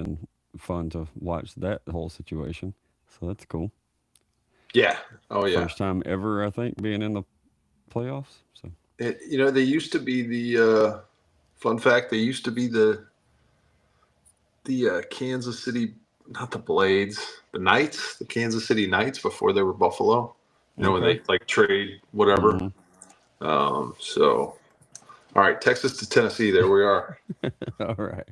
been fun to watch that whole situation. So that's cool. Yeah. Oh yeah. First time ever, I think, being in the playoffs. So They used to be the fun fact. They used to be the Kansas City, not the Blades, the Knights, the Kansas City Knights before they were Buffalo. When okay. they like trade whatever. Hmm. So, all right, Texas to Tennessee. There we are. All right.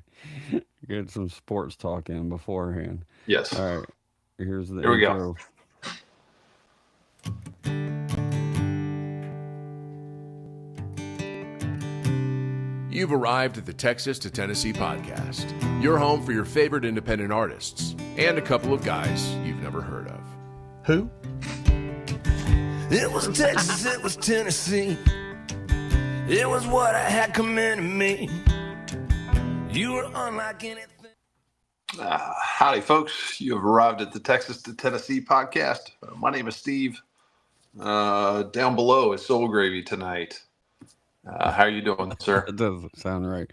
Get some sports talk in beforehand. Yes. All right. Here's the Here we go. intro. You've arrived at the Texas to Tennessee podcast, your home for your favorite independent artists and a couple of guys you've never heard of. Who? It was Texas, it was Tennessee. It was what I had coming to me. You were unlike anything. Howdy, folks. You have arrived at the Texas to Tennessee podcast. My name is Steve. Down below is Soul Gravy tonight. How are you doing, sir? That doesn't sound right,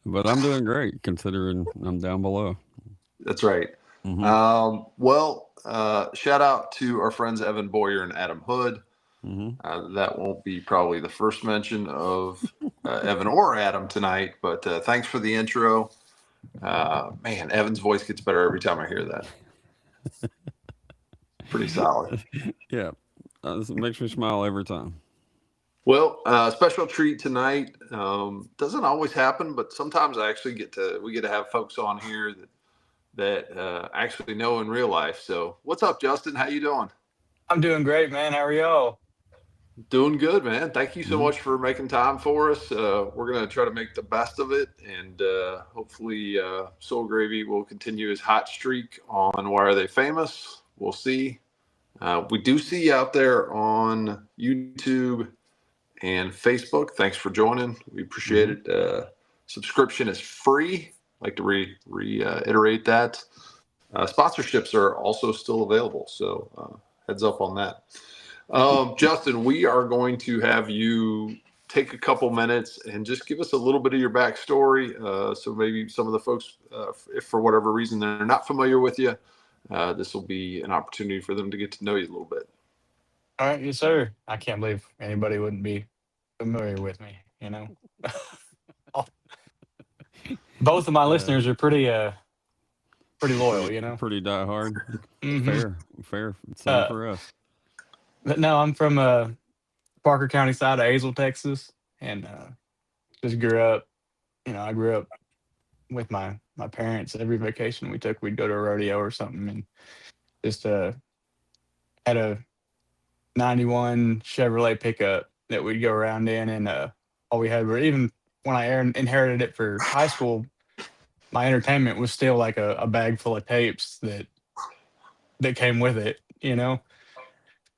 but I'm doing great considering I'm down below. That's right. Mm-hmm. Shout out to our friends Evan Boyer and Adam Hood. Mm-hmm. That won't be probably the first mention of Evan or Adam tonight, but thanks for the intro. Man, Evan's voice gets better every time I hear that. Pretty solid. Yeah. This makes me smile every time. Well, special treat tonight. Doesn't always happen, but sometimes I actually get to have folks on here that actually know in real life. So what's up, Justin? How you doing? I'm doing great, man. How are y'all? Doing good, man. Thank you so much for making time for us. We're going to try to make the best of it, and hopefully Soul Gravy will continue his hot streak on Why Are They Famous? We'll see. We do see you out there on YouTube and Facebook. Thanks for joining. We appreciate it. Subscription is free. I'd like to reiterate that. Sponsorships are also still available, so heads up on that. Justin, we are going to have you take a couple minutes and just give us a little bit of your backstory. So maybe some of the folks, if for whatever reason they're not familiar with you, this will be an opportunity for them to get to know you a little bit. All right, yes, sir. I can't believe anybody wouldn't be familiar with me, Both of my listeners are pretty loyal, Pretty diehard. Mhm. Fair. Same for us. But no, I'm from Parker County side of Azle, Texas, and just grew up. I grew up with my parents. Every vacation we took, we'd go to a rodeo or something, and just had a '91 Chevrolet pickup that we'd go around in, and all we had were, even when I inherited it for high school, my entertainment was still like a bag full of tapes that came with it,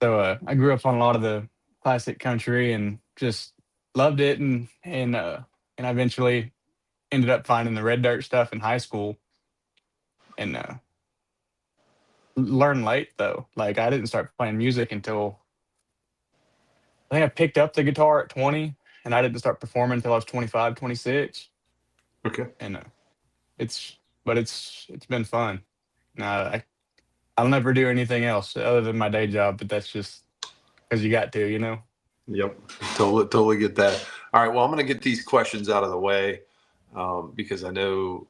So I grew up on a lot of the classic country and just loved it, and I eventually ended up finding the red dirt stuff in high school, and learned late though. Like, I didn't start playing music until I think I picked up the guitar at 20, and I didn't start performing until I was 25, 26. Okay. And it's been fun. I'll never do anything else other than my day job, but that's just because you got to. Yep. Totally get that. All right. Well, I'm going to get these questions out of the way because I know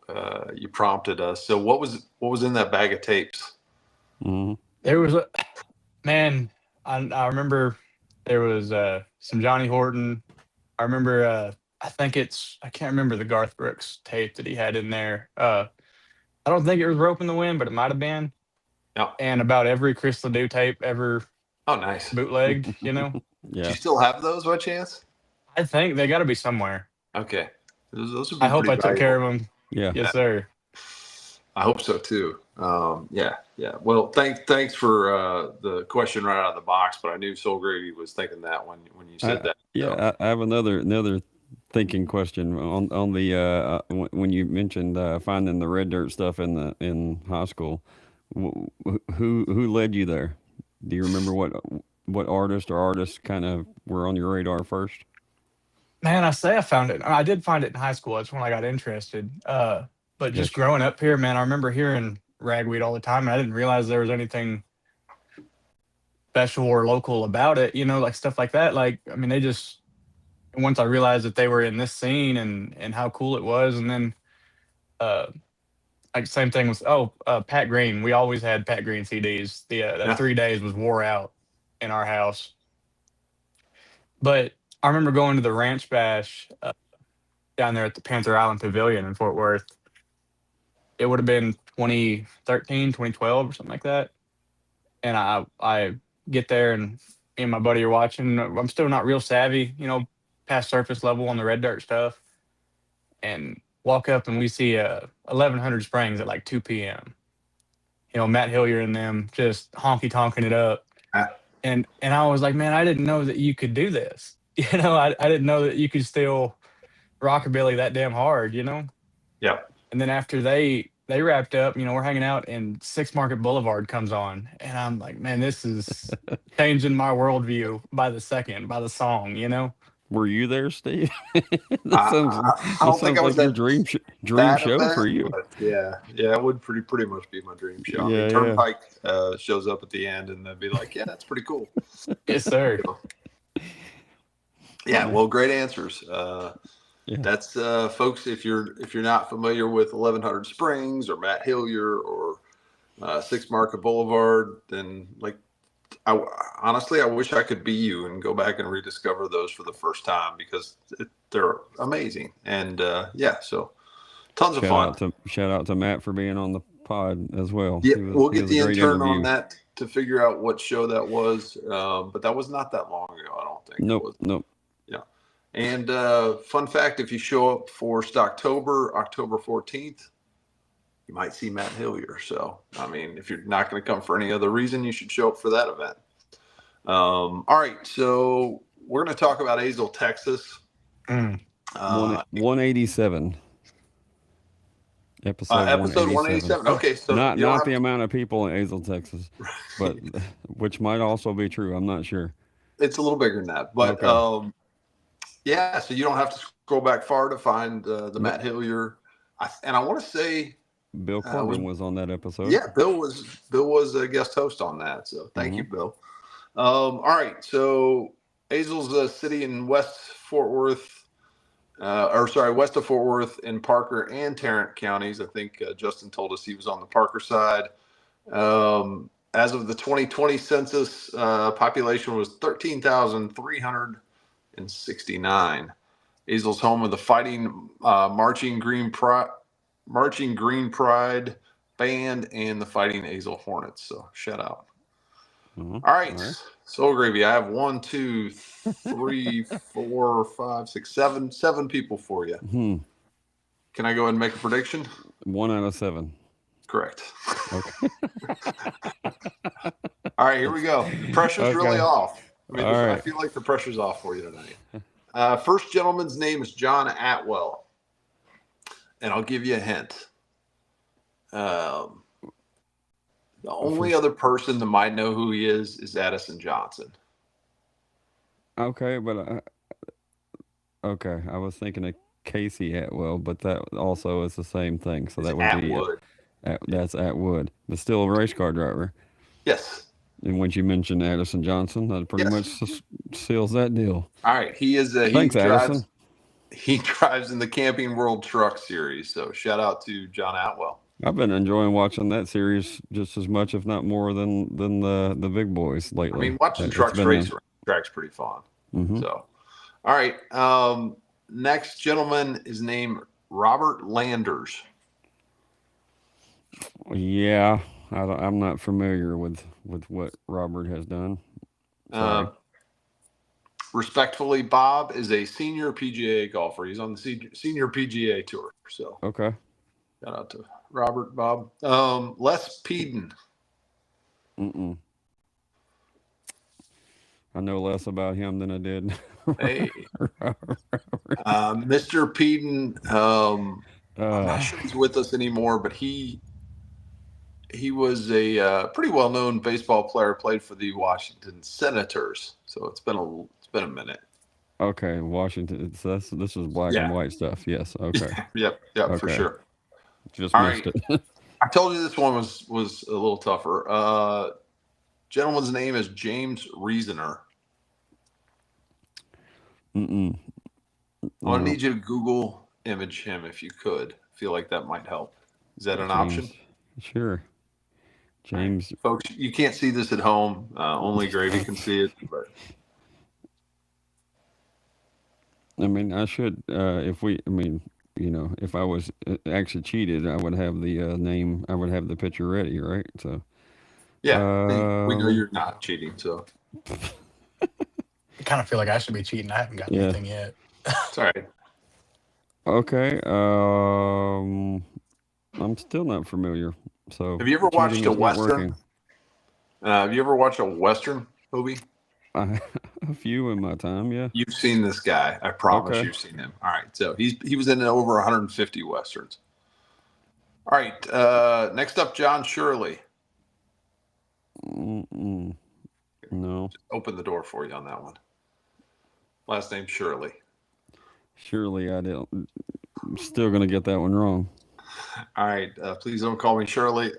you prompted us. So what was in that bag of tapes? Mm-hmm. There was I remember there was some Johnny Horton. I remember I can't remember the Garth Brooks tape that he had in there. I don't think it was Rope in the Wind, but it might have been. Yeah. And about every Chris Ledoux tape ever nice. bootlegged, Yeah. Do you still have those by chance? I think they got to be somewhere. Okay. Those would be I hope I took care of them. Yeah. Yes, sir. I hope so too. Yeah. Well, thanks for the question right out of the box, but I knew Soul Gravy was thinking that when you said that. Yeah, I have another thinking question on the when you mentioned finding the red dirt stuff in high school. Who led you there? Do you remember what artist or artists kind of were on your radar first? Man, I say I found it. I did find it in high school. That's when I got interested. But just Gotcha. growing up here, man, I remember hearing ragweed all the time, and I didn't realize there was anything special or local about it, like stuff like that. Like, I mean, they just, once I realized that they were in this scene and how cool it was, and then uh like same thing with Pat Green. We always had Pat Green CDs. That Yeah. 3 days was wore out in our house. But I remember going to the Ranch Bash down there at the Panther Island Pavilion in Fort Worth. It would have been 2013, 2012 or something like that. And I get there, and me and my buddy are watching. I'm still not real savvy, past surface level on the red dirt stuff. And walk up, and we see 1100 Springs at like 2 p.m. Matt Hillier and them just honky tonking it up. Ah. And I was like, man, I didn't know that you could do this. I didn't know that you could still rockabilly that damn hard, Yeah. And then after they wrapped up, we're hanging out, and Six Market Boulevard comes on, and I'm like, man, this is changing my worldview by the second, by the song, Were you there, Steve? I don't think I was your at dream that show event, for you. but yeah, it would pretty much be my dream show. I mean, Yeah, Turnpike shows up at the end, and they'd be like, "Yeah, that's pretty cool." Yes, sir. Yeah, well, great answers. Yeah. That's folks. If you're not familiar with 1100 Springs or Matt Hillier or Six Market Boulevard, then honestly, I wish I could be you and go back and rediscover those for the first time, because they're amazing. And so tons of fun. Shout out to Matt for being on the pod as well. Yeah, we'll get the great intern interview on that to figure out what show that was. But that was not that long ago, I don't think. Nope. Yeah. And fun fact, if you show up for Stocktober, October 14th, you might see Matt Hillier. So, I mean, if you're not going to come for any other reason, you should show up for that event. All right. So we're going to talk about Azle, Texas. 187. Episode 187. Okay. So not the amount of people in Azle, Texas, but which might also be true. I'm not sure. It's a little bigger than that, but okay. So you don't have to scroll back far to find the Matt Hillier. I want to say Bill Corbin was on that episode. Yeah, Bill was a guest host on that. So thank you, Bill. All right. So Azle's a city in west of Fort Worth in Parker and Tarrant counties. I think Justin told us he was on the Parker side. As of the 2020 census, population was 13,369. Azle's home of the Fighting Marching Green Pride Band and the Fighting Azle Hornets. So shout out. All right. Soul Gravy. I have 1, 2, 3, 4, 5, 6, 7 people for you. Can I go ahead and make a prediction? 1 out of 7. Correct. Okay. All right, here we go. The pressure's really off. I mean, right. I feel like the pressure's off for you tonight. First gentleman's name is John Atwell. And I'll give you a hint. The only other person that might know who he is Addison Johnson. Okay, but I was thinking of Casey Atwell, but that also is the same thing. So that would Atwood. That's Atwood, but still a race car driver. Yes. And once you mentioned Addison Johnson, that pretty much seals that deal. All right, he is. Thanks, Addison. He drives in the Camping World Truck Series. So shout out to John Atwell. I've been enjoying watching that series just as much, if not more, than the big boys lately. I mean, watching trucks race track's pretty fun. So, all right. Next gentleman is named Robert Landers. Yeah, I'm not familiar with what Robert has done. Respectfully, Bob is a senior PGA golfer. He's on the senior PGA tour. So okay. Shout out to Robert, Bob. Les Peden. I know less about him than I did. Hey, Mr. Peden. I'm not sure he's with us anymore, but he was a pretty well-known baseball player. Played for the Washington Senators. So it's been a minute. Okay, Washington. So this is black and white stuff. Yes. Okay. Yep. Okay. For sure. Just All missed right. it. I told you this one was a little tougher. Gentleman's name is James Reasoner. Mm-mm. I want to No. need you to Google image him if you could. I feel like that might help. Is that an James. option? Sure. James. Right. Folks, you can't see this at home. Only Gravy can see it. But I mean, I should. If I was actually cheated, I would have the name. I would have the picture ready, right? So. yeah, we know you're not cheating. So I kind of feel like I should be cheating. I haven't got Yeah. anything yet. it's all right. Okay. I'm still not familiar. So. Have you ever watched cheating a is not Western? working. Have you ever watched a Western movie? A few in my time, yeah. You've seen this guy. I promise Okay. you've seen him. All right. So he was in over 150 Westerns. All right. Next up, John Shirley. Mm-mm. No. Open the door for you on that one. Last name Shirley. Surely I don't. I'm still gonna get that one wrong. All right. Please don't call me Shirley.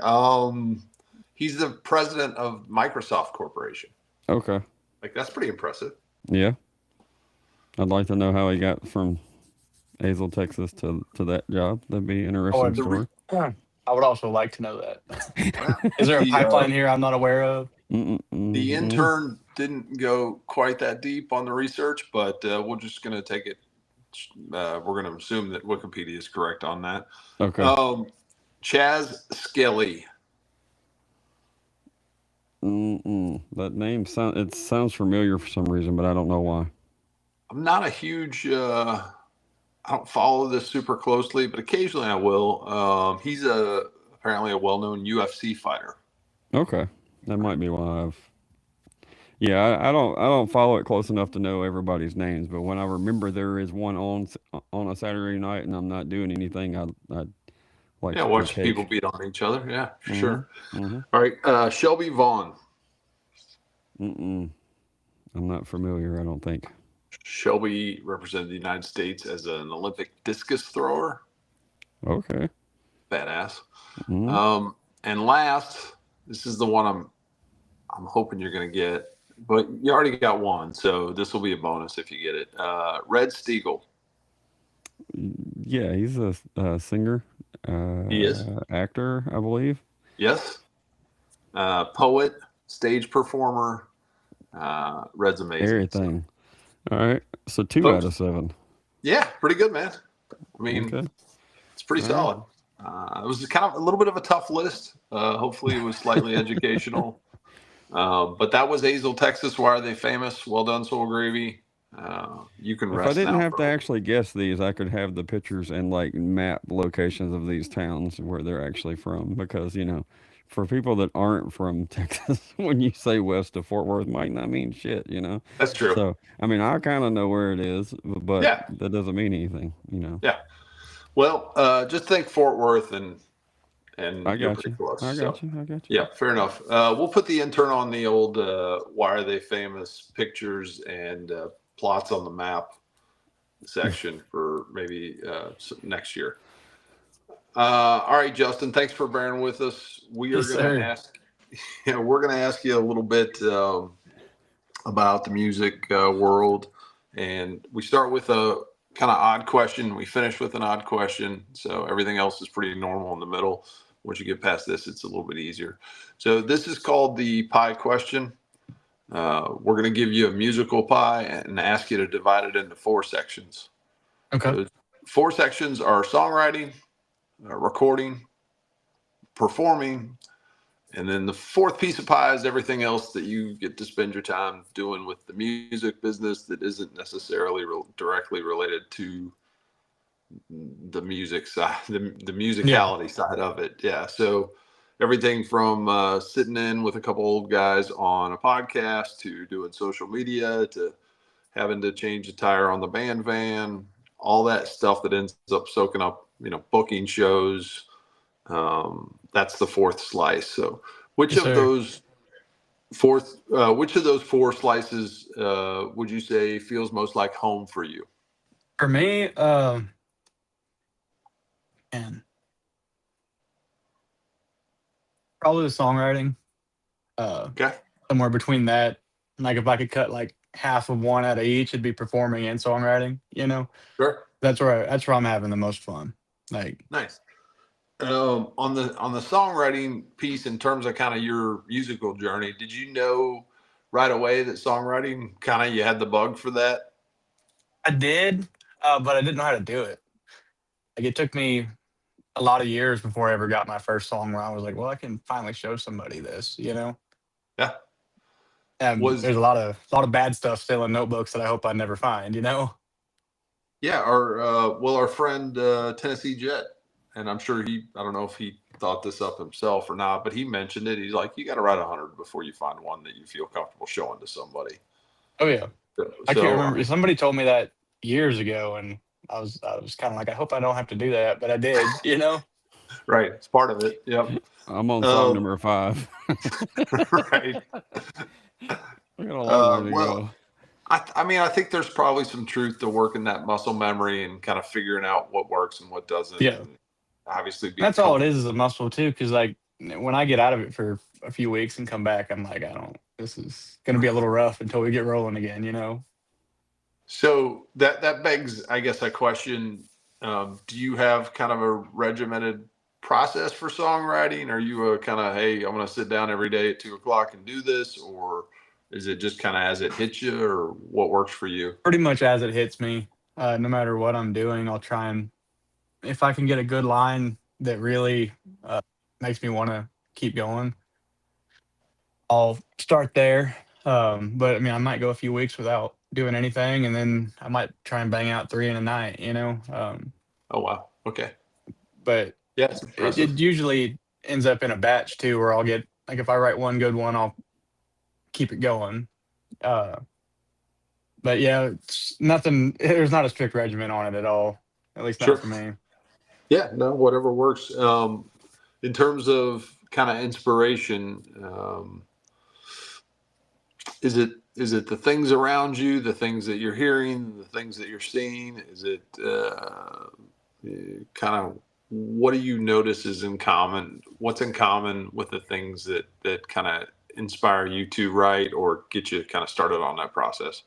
He's the president of Microsoft Corporation. Okay. Like, that's pretty impressive. Yeah. I'd like to know how he got from Azle, Texas to that job. That'd be an interesting story. I would also like to know that. Is there a The, pipeline here I'm not aware of? The intern didn't go quite that deep on the research, but we're just going to take it. We're going to assume that Wikipedia is correct on that. Okay. Chaz Skelly. That name sounds familiar for some reason, but I don't know why. I'm not a huge. I don't follow this super closely, but occasionally I will. He's apparently a well-known UFC fighter. Okay, that might be why I've. Yeah, I don't follow it close enough to know everybody's names, but when I remember there is one on a Saturday night and I'm not doing anything, I'd like Yeah, to watch partake. people beat on each other. Yeah, for sure. Mm-hmm. All right, Shelby Vaughn. I'm not familiar. I don't think. Shelby represented the United States as an Olympic discus thrower. Okay. Badass. Mhm. And last, this is the one I'm hoping you're going to get, but you already got one, so this will be a bonus if you get it. Red Stiegel. Yeah, he's a singer. He is. Actor, I believe. Yes. Poet, stage performer. Red's amazing. Everything. All right. So 2 Folks. out of 7. Yeah, pretty good, man. I mean, Okay. it's pretty solid. It was kind of a little bit of a tough list. Hopefully it was slightly educational. But that was Azle, Texas. Why are they famous? Well done, Soul Gravy. You can If rest I didn't now have for to a actually guess these, I could have the pictures and like map locations of these towns where they're actually from. Because, for people that aren't from Texas, when you say west of Fort Worth, might not mean shit, That's true. So, I mean, I kind of know where it is, but Yeah. that doesn't mean anything, Yeah. Well, just think Fort Worth and I you're got pretty you. close. I So, got you. yeah, fair enough. We'll put the intern on the old why are they famous pictures and plots on the map section for maybe next year. All right, Justin, thanks for bearing with us. We are Yes, going sir. to ask, we're going to ask you a little bit about the music world, and we start with a kind of odd question. We finish with an odd question, so everything else is pretty normal in the middle. Once you get past this, it's a little bit easier. So this is called the pie question. We're going to give you a musical pie and ask you to divide it into 4 sections. Okay. Those 4 sections are songwriting, recording, performing, and then the 4th piece of pie is everything else that you get to spend your time doing with the music business that isn't necessarily directly related to the music side, the musicality side of it. Yeah. So everything from sitting in with a couple old guys on a podcast to doing social media to having to change the tire on the band van, all that stuff that ends up soaking up, booking shows. That's the 4th slice. So which Yes, of sir. those 4 slices would you say feels most like home for you? For me, man, Probably the songwriting. Okay. Somewhere between that. Like if I could cut like half of one out of each, it'd be performing and songwriting. Sure. That's where I'm having the most fun. Like, Nice. On the songwriting piece, in terms of kind of your musical journey, did you know right away that songwriting kind of you had the bug for that? I did, but I didn't know how to do it. Like it took me a lot of years before I ever got my first song where I was like, well, I can finally show somebody this. Yeah. There's a lot of bad stuff still in notebooks that I hope I never find. Yeah. Our friend Tennessee Jet, and I'm sure I don't know if he thought this up himself or not, but he mentioned it. He's like, you got to write 100 before you find one that you feel comfortable showing to somebody. Oh yeah. I can't remember. Somebody told me that years ago, and I was kind of like, I hope I don't have to do that, but I did. Right. It's part of it. Yep. I'm on song number 5. Right. I got a long way to go. I think there's probably some truth to working that muscle memory and kind of figuring out what works and what doesn't. Yeah. And obviously, that's all it is a muscle too. Because like when I get out of it for a few weeks and come back, I'm like, this is going to be a little rough until we get rolling again. So that begs, I guess, a question. Do you have kind of a regimented process for songwriting? Are you a kind of, hey, I'm going to sit down every day at 2:00 and do this, or is it just kind of as it hits you, or what works for you? Pretty much as it hits me. No matter what I'm doing, I'll try and, if I can get a good line that really makes me want to keep going, I'll start there. But I mean, I might go a few weeks without doing anything, and then I might try and bang out 3 in a night. Oh wow, okay. But yeah, it usually ends up in a batch too, where I'll get, like, if I write one good one, I'll keep it going. But yeah, it's nothing. There's not a strict regimen on it at all. At least not for me. Yeah, no, whatever works. In terms of kind of inspiration, is it the things around you, the things that you're hearing, the things that you're seeing? Is it kind of, what do you notice is in common? What's in common with the things that kind of inspire you to write or get you kind of started on that process?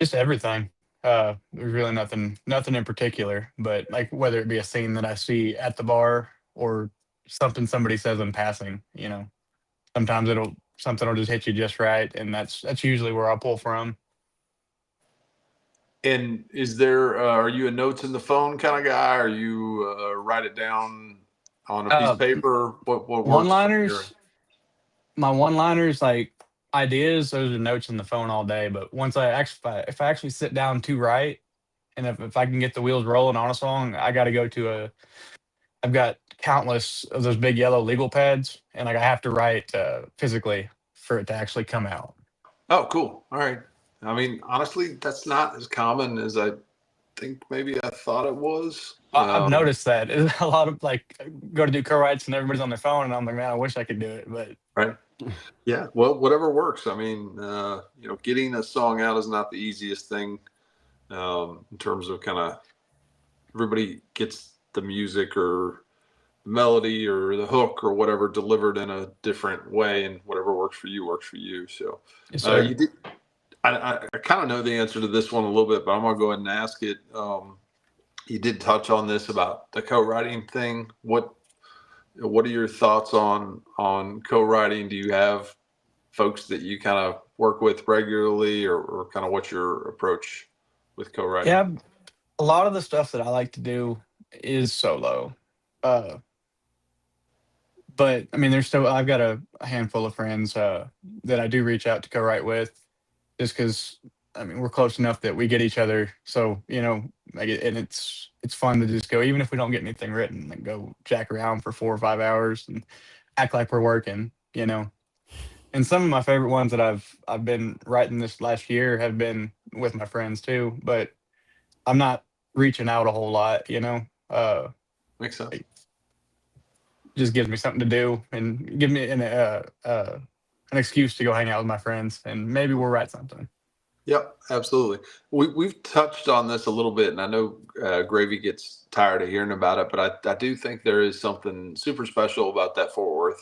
Just everything. There's really nothing in particular, but like whether it be a scene that I see at the bar or something somebody says in passing, sometimes something will just hit you just right, and that's usually where I'll pull from. And is there, are you a notes in the phone kind of guy? Are you write it down on a piece of paper? What one-liners? My one-liners, like ideas, those are notes in the phone all day. But once if I actually sit down to write, and if I can get the wheels rolling on a song, I got to go to I've got countless of those big yellow legal pads, and like I have to write physically for it to actually come out. Oh, cool. All right. I mean, honestly, that's not as common as I think maybe I thought it was. I've noticed that. A lot of, like, go to do co-writes and everybody's on their phone, and I'm like, man, I wish I could do it. But right. Yeah. Well, whatever works. I mean, getting a song out is not the easiest thing in terms of kind of everybody gets the music or the melody or the hook or whatever delivered in a different way, and whatever works for you works for you. So yes, sir. you did. I kind of know the answer to this one a little bit, but I'm going to go ahead and ask it. You did touch on this about the co-writing thing. What are your thoughts on co-writing? Do you have folks that you kind of work with regularly, or kind of what's your approach with co-writing? Yeah, a lot of the stuff that I like to do is solo. But I mean, I've got a handful of friends that I do reach out to co-write with, just because, I mean, we're close enough that we get each other. So, and it's fun to just go, even if we don't get anything written, and go jack around for 4 or 5 hours and act like we're working, And some of my favorite ones that I've been writing this last year have been with my friends too, but I'm not reaching out a whole lot, Makes sense. Just gives me something to do and give me an excuse to go hang out with my friends, and maybe we'll write something. Yep, absolutely. We've touched on this a little bit, and I know Gravy gets tired of hearing about it, but I do think there is something super special about that Fort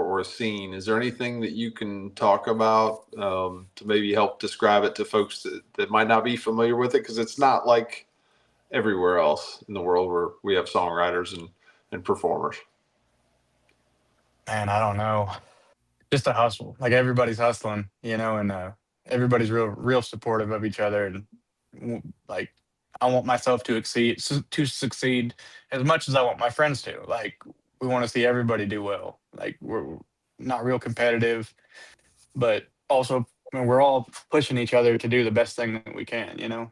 Worth scene. Is there anything that you can talk about to maybe help describe it to folks that might not be familiar with it? Because it's not like everywhere else in the world where we have songwriters and performers. Man, I don't know. Just a hustle. Like everybody's hustling, and everybody's real supportive of each other. And like, I want myself to succeed as much as I want my friends to. Like, we want to see everybody do well. Like, we're not real competitive, but also, I mean, we're all pushing each other to do the best thing that we can. Yeah.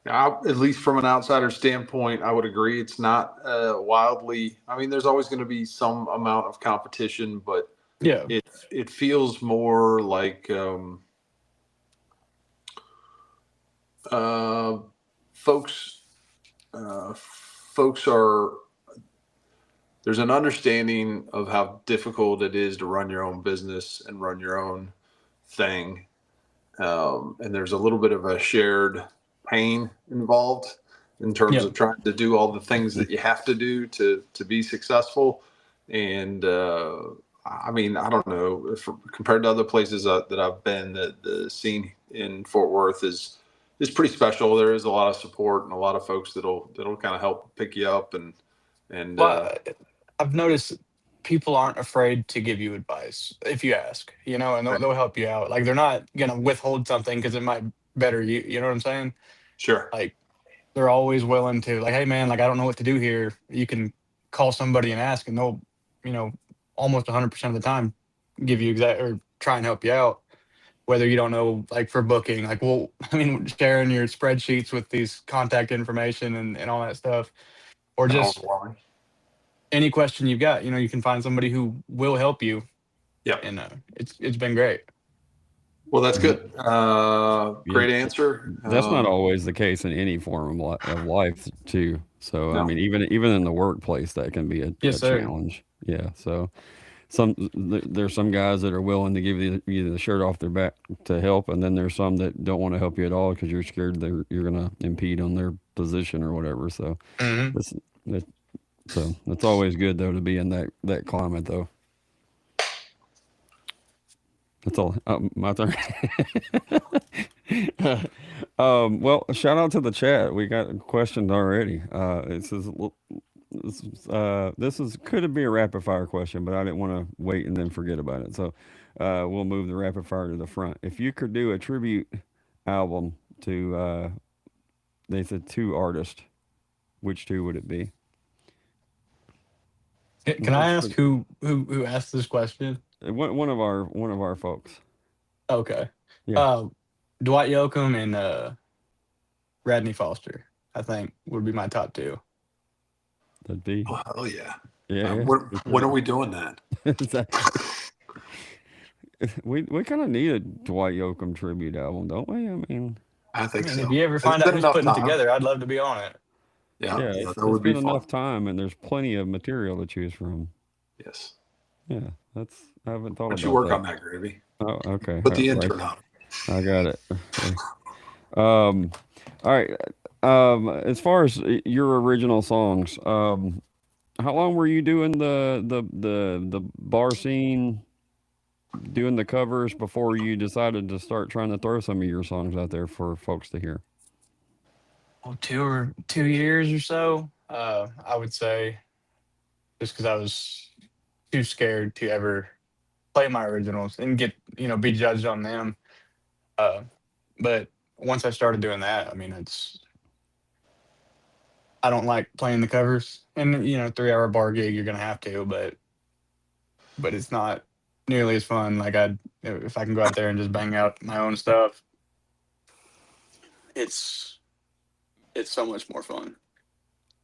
Now, at least from an outsider standpoint, I would agree. It's not wildly. I mean, there's always going to be some amount of competition, but Yeah. it feels more like folks are. There's an understanding of how difficult it is to run your own business and run your own thing, and there's a little bit of a shared pain involved in terms of trying to do all the things that you have to do to be successful. And I mean, I don't know, if compared to other places that I've been, the scene in Fort Worth is pretty special. There is a lot of support and a lot of folks that'll kind of help pick you up and Well, I've noticed people aren't afraid to give you advice if you ask, and they'll help you out. Like, they're not gonna withhold something because it might better you. You know what I'm saying? sure. Like, they're always willing to, like, hey man, like, I don't know what to do here. You can call somebody and ask, and they'll, almost 100% of the time give you or try and help you out. Whether you don't know, like, for booking, like, well, I mean, sharing your spreadsheets with these contact information and all that stuff, or just any question you've got, you can find somebody who will help you. Yeah. And it's been great. Well, that's good. Great answer. That's not always the case in any form of life too. So, No. I mean, even in the workplace, that can be a challenge. Yeah. So there's some guys that are willing to give you the shirt off their back to help. And then there's some that don't want to help you at all because you're scared you're going to impede on their position or whatever. So it's always good though to be in that climate though. That's all. My turn. Well, shout out to the chat. We got questions already. It says this could be a rapid fire question, but I didn't want to wait and then forget about it. So we'll move the rapid fire to the front. If you could do a tribute album to, they said 2 artists, which 2 would it be? Can I ask who asked this question? One of our folks. Okay. Yeah. Dwight Yoakam and Radney Foster, I think, would be my top 2. That'd be. Oh yeah. Yeah. When are we doing that? Exactly. We kind of need a Dwight Yoakam tribute album, don't we? I mean, I think so. If you ever find out who's putting it together, I'd love to be on it. Yeah, it's that would be been fun. enough time, and there's plenty of material to choose from. Yes. Yeah, I haven't thought about that. You work on that, Gravy. Oh, okay. Put the intern on. I got it. Okay. All right. As far as your original songs, how long were you doing the bar scene, doing the covers before you decided to start trying to throw some of your songs out there for folks to hear? Well, 2 years or so, I would say, just because I was too scared to ever play my originals and get, be judged on them. But once I started doing that, I mean, I don't like playing the covers, and 3-hour bar gig, you're going to have to, but it's not nearly as fun. Like, if I can go out there and just bang out my own stuff, it's so much more fun.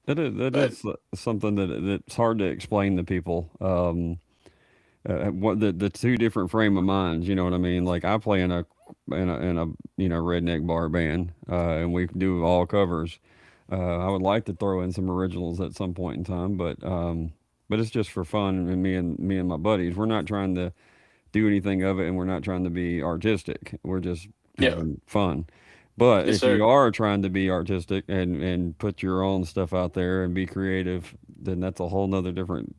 That is something that's hard to explain to people. What the 2 different frame of minds, you know what I mean? Like, I play in a redneck bar band, and we do all covers. I would like to throw in some originals at some point in time, but it's just for fun, and me and my buddies. We're not trying to do anything of it, and we're not trying to be artistic. We're just Yeah. having fun. But Yes, if sir. you are trying to be artistic and put your own stuff out there and be creative, then that's a whole nother different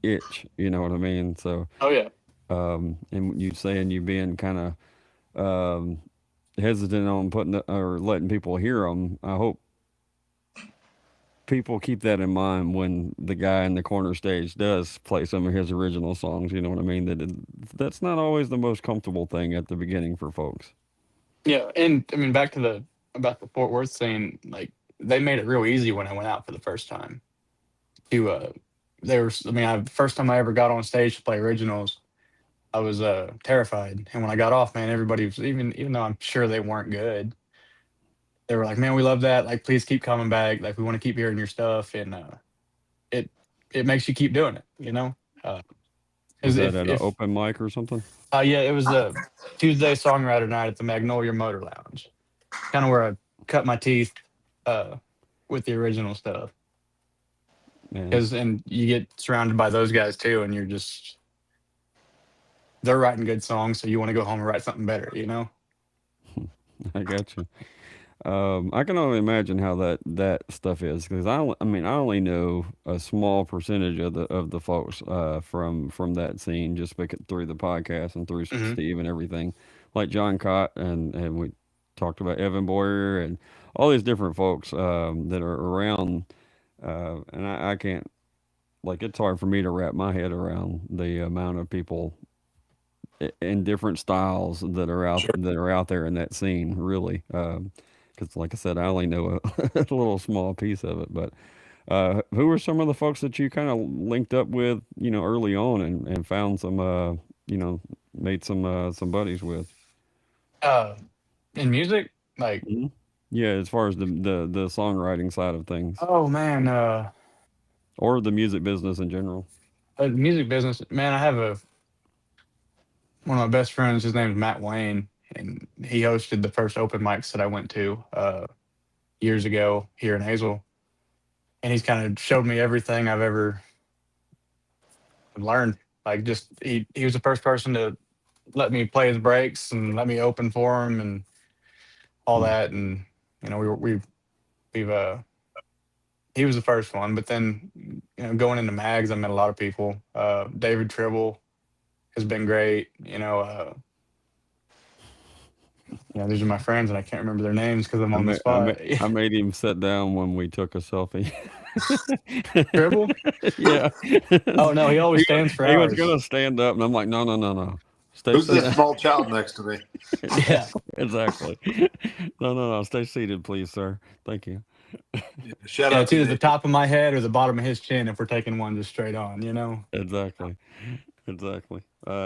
itch. You know what I mean? So, Oh yeah. and you saying you being kind of hesitant on putting or letting people hear them. I hope people keep that in mind when the guy in the corner stage does play some of his original songs. You know what I mean? That's not always the most comfortable thing at the beginning for folks. Yeah, and I mean back to about the Fort Worth scene, like they made it real easy when I went out for the first time. First time I ever got on stage to play originals, I was terrified. And when I got off, man, everybody was even though I'm sure they weren't good, they were like, "Man, we love that. Like, please keep coming back. Like, we want to keep hearing your stuff." And it it makes you keep doing it, you know. Uh, Was 'Cause that at an if open mic or something? yeah, it was a Tuesday songwriter night at the Magnolia Motor Lounge, kind of where I cut my teeth uh, with the original stuff. Man, And you get surrounded by those guys too, and they're writing good songs, so you want to go home and write something better, you know? I got you. I can only imagine how that stuff is because I mean I only know a small percentage of the folks from that scene just through the podcast and through Hmm. Steve and everything, like John Cott and we talked about Evan Boyer and all these different folks that are around, and I can't, like, it's hard for me to wrap my head around the amount of people in different styles that are out there in that scene, really. Because, like I said, I only know a little small piece of it. But who were some of the folks that you kind of linked up with, early on and found some, made some buddies with? Uh, in music, like, Hmm. Yeah, as far as the songwriting side of things, oh man, or the music business in general. music business, man, I have one of my best friends. His name is Matt Wayne, and he hosted the first open mics that I went to years ago here in Hazel. And he's kind of showed me everything I've ever learned. Like, just he was the first person to let me play his breaks and let me open for him and all Mm. that. And we've he was the first one. But then going into mags, I met a lot of people. David Tribble has been great. These are my friends, and I can't remember their names because I'm on the spot. I made him sit down when we took a selfie. Tribble? Yeah. Oh no, he always stands for He was hours. gonna stand up, and I'm like, no. Who's Sit this down. small child next to me? Yeah. Exactly. No. Stay seated, please, sir. Thank you. Shout Yeah, out it's to either the Nick. top of my head or the bottom of his chin if we're taking one just straight on, Exactly.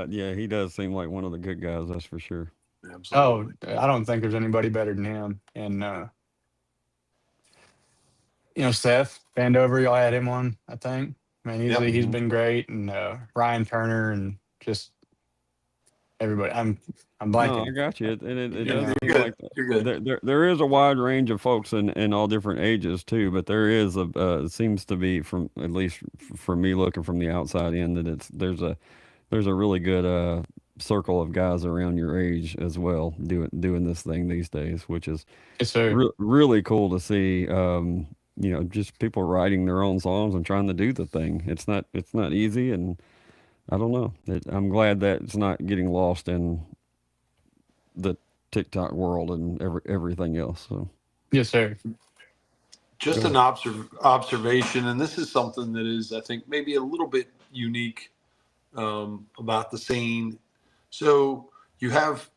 Yeah, he does seem like one of the good guys, that's for sure. Oh, Absolutely. I don't think there's anybody better than him. And Seth Vandover, y'all had him on, I think. Man, he's Yep. been great, and Ryan Turner, and just everybody. I'm No, blanking. I got you. It You does know. seem You're like good. You're good. there is a wide range of folks in all different ages too, but there is it seems to be, from at least for me looking from the outside in, that there's a really good circle of guys around your age as well doing this thing these days, which is Yes, sir. really cool to see. Just people writing their own songs and trying to do the thing. It's not easy, and I don't know. I'm glad that it's not getting lost in the TikTok world and everything else. So Yes, sir. Just Go an observation, and this is something that is, I think, maybe a little bit unique about the scene. So you have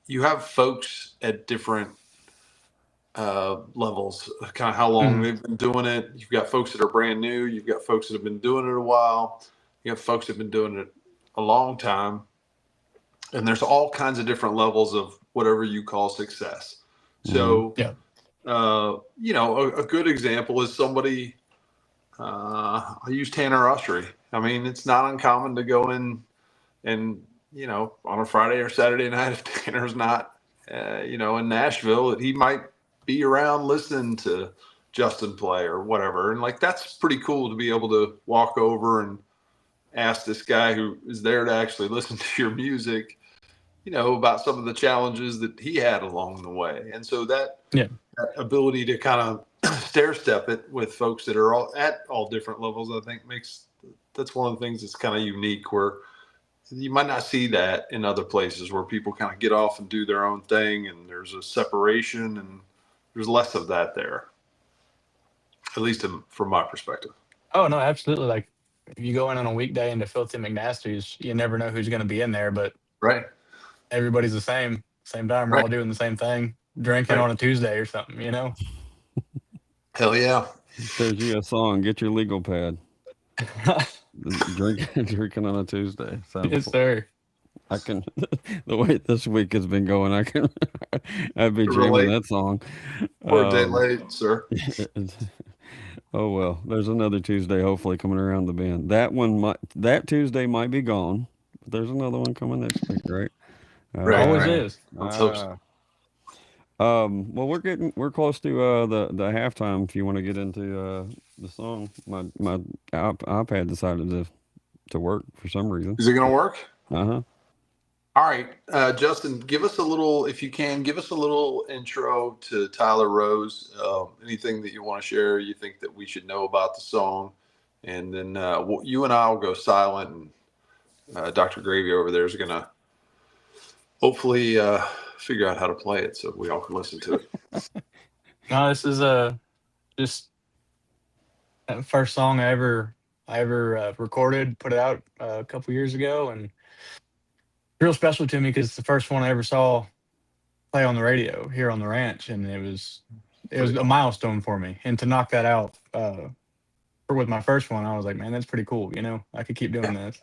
folks at different levels, kind of how long Mhm. they've been doing it. You've got folks that are brand new. You've got folks that have been doing it a while. You have folks that have been doing it a long time. And there's all kinds of different levels of whatever you call success. So, Yeah. a good example is somebody, I use Tanner Ushery. I mean, it's not uncommon to go in and, on a Friday or Saturday night, if Tanner's not, in Nashville, he might be around listening to Justin play or whatever. And like, that's pretty cool to be able to walk over ask this guy who is there to actually listen to your music, about some of the challenges that he had along the way. And so that ability to kind of stair step it with folks that are all at all different levels, I think that's one of the things that's kind of unique, where you might not see that in other places where people kind of get off and do their own thing, and there's a separation, and there's less of that there, at least from my perspective. Oh, no, absolutely. Like, if you go in on a weekday into Filthy McNasty's, you never know who's going to be in there, but right, everybody's the same time. We're all doing the same thing, drinking on a Tuesday or something, Hell yeah. There's you a song, get your legal pad. Drinking on a Tuesday. Yes, sir. I can, the way this week has been going, I'd be jamming that song. Or a day late, sir. Oh, well, there's another Tuesday hopefully coming around the bend. That Tuesday might be gone, but there's another one coming next week, right? Always is. Let's hope so. Well, we're close to the halftime. If you want to get into the song, my iPad decided to work for some reason. Is it going to work? Uh-huh. All right, Justin, give us a little intro to Tyler Rose. Anything that you want to share, you think that we should know about the song, and then you and I will go silent, and Dr. Gravy over there is going to hopefully figure out how to play it so we all can listen to it. No, this is just the first song I ever recorded, put it out a couple years ago, and real special to me because it's the first one I ever saw play on the radio here on the ranch, and it was a milestone for me. And to knock that out with my first one, I was like, man, that's pretty cool. I could keep doing this.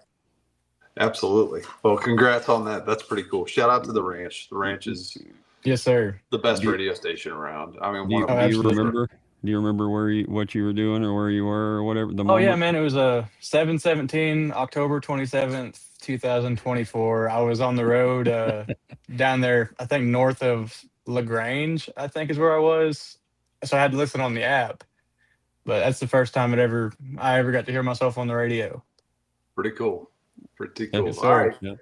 Absolutely. Well, congrats on that. That's pretty cool. Shout out to the ranch. The ranch is yes, sir, the best radio station around. I mean, do you remember what you were doing or where you were or whatever? Yeah, man, it was 7/17, October 27th, 2024. I was on the road down there, I think north of LaGrange, I think is where I was. So I had to listen on the app. But that's the first time I ever got to hear myself on the radio. Pretty cool. Pretty cool. Yes, all right. Yeah.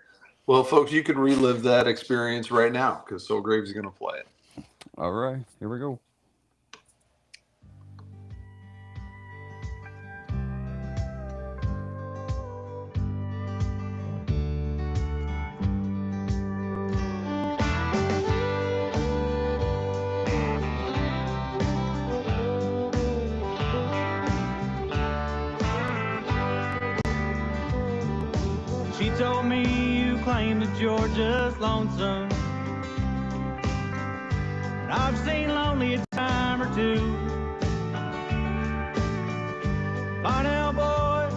Well, folks, you can relive that experience right now because Soul Grave's going to play it. All right. Here we go. She told me you claim that you're just lonesome. I've seen lonely a time or two. By now, boy,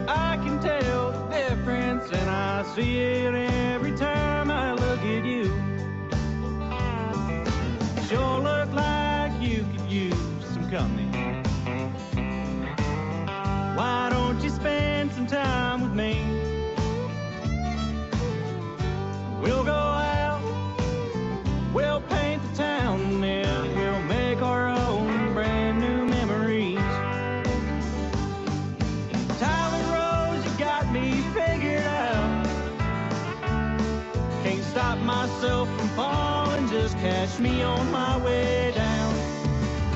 I can tell the difference, and I see it every time I look at you. Sure look like you could use some company. Why don't you spend some time with me? We'll go out, we'll paint the town, and we'll make our own brand new memories. Tyler Rose, you got me figured out. Can't stop myself from falling, just catch me on my way down.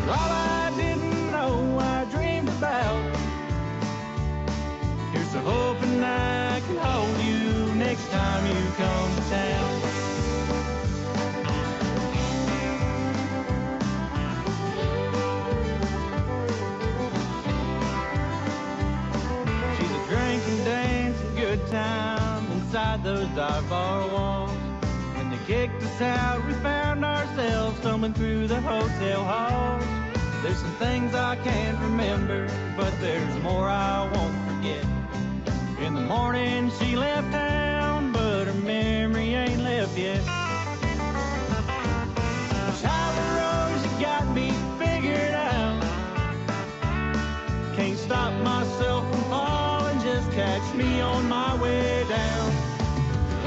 All I didn't know I dreamed about. Here's to hoping I can hold you next time you come to town. She's a drinking, dancing, good time inside those dive bar walls. When they kicked us out, we found ourselves stumbling through the hotel halls. There's some things I can't remember, but there's more I won't forget. In the morning she left town, but her memory ain't left yet. Tyler Rose, you got me figured out. Can't stop myself from falling, just catch me on my way down.